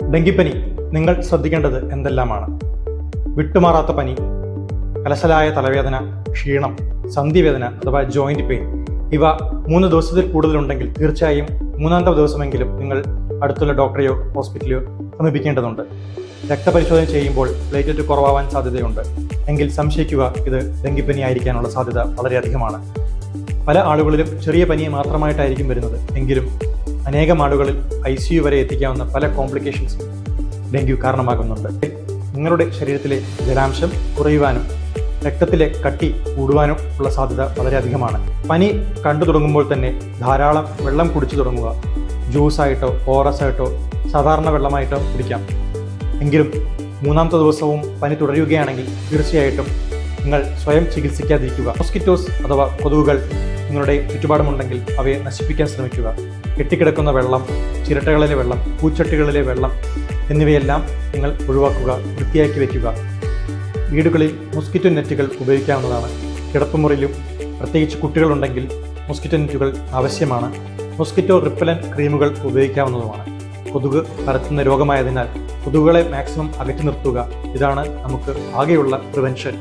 ഡെങ്കിപ്പനി നിങ്ങൾ ശ്രദ്ധിക്കേണ്ടത് എന്തെല്ലാമാണ്? വിട്ടുമാറാത്ത പനി, കലശലായ തലവേദന, ക്ഷീണം, സന്ധിവേദന അഥവാ ജോയിന്റ് പെയിൻ ഇവ 3 ദിവസത്തിൽ കൂടുതലുണ്ടെങ്കിൽ തീർച്ചയായും 3-ാമത്തെ ദിവസമെങ്കിലും നിങ്ങൾ അടുത്തുള്ള ഡോക്ടറെയോ ഹോസ്പിറ്റലെയോ സമീപിക്കേണ്ടതുണ്ട്. രക്തപരിശോധന ചെയ്യുമ്പോൾ പ്ലേറ്റ്ലെറ്റ് കുറവാവാൻ സാധ്യതയുണ്ട്. എങ്കിൽ സംശയിക്കുക, ഇത് ഡെങ്കിപ്പനി ആയിരിക്കാനുള്ള സാധ്യത വളരെയധികമാണ്. പല ആളുകളിലും ചെറിയ പനി മാത്രമായിട്ടായിരിക്കും വരുന്നത്. എങ്കിലും അനേകം ആളുകളിൽ ICU വരെ എത്തിക്കാവുന്ന പല കോംപ്ലിക്കേഷൻസ് ഡെങ്കു കാരണമാകുന്നുണ്ട്. നിങ്ങളുടെ ശരീരത്തിലെ ജലാംശം കുറയുവാനും രക്തത്തിലെ കട്ടി കൂടുവാനും ഉള്ള സാധ്യത വളരെയധികമാണ്. പനി കണ്ടു തുടങ്ങുമ്പോൾ തന്നെ ധാരാളം വെള്ളം കുടിച്ചു തുടങ്ങുക. ജ്യൂസായിട്ടോ ORS ആയിട്ടോ സാധാരണ വെള്ളമായിട്ടോ കുടിക്കാം. എങ്കിലും 3-ാമത്തെ ദിവസവും പനി തുടരുകയാണെങ്കിൽ തീർച്ചയായിട്ടും നിങ്ങൾ സ്വയം ചികിത്സിക്കാതിരിക്കുക. മോസ്കിറ്റോസ് അഥവാ കൊതുകുകൾ നിങ്ങളുടെ ചുറ്റുപാടുമുണ്ടെങ്കിൽ അവയെ നശിപ്പിക്കാൻ ശ്രമിക്കുക. കെട്ടിക്കിടക്കുന്ന വെള്ളം, ചിരട്ടകളിലെ വെള്ളം, പൂച്ചട്ടികളിലെ വെള്ളം എന്നിവയെല്ലാം നിങ്ങൾ ഒഴിവാക്കുക, വൃത്തിയാക്കി വയ്ക്കുക. വീടുകളിൽ മോസ്കിറ്റോ നെറ്റുകൾ ഉപയോഗിക്കാവുന്നതാണ്. കിടപ്പുമുറിയിലും പ്രത്യേകിച്ച് കുട്ടികളുണ്ടെങ്കിൽ മോസ്കിറ്റോ നെറ്റുകൾ ആവശ്യമാണ്. മോസ്കിറ്റോ റിപ്പലന്റ് ക്രീമുകൾ ഉപയോഗിക്കാവുന്നതുമാണ്. കൊതുക് പരത്തുന്ന രോഗമായതിനാൽ കൊതുകുകളെ മാക്സിമം അകറ്റി നിർത്തുക. ഇതാണ് നമുക്ക് ആകെയുള്ള പ്രിവെൻഷൻ.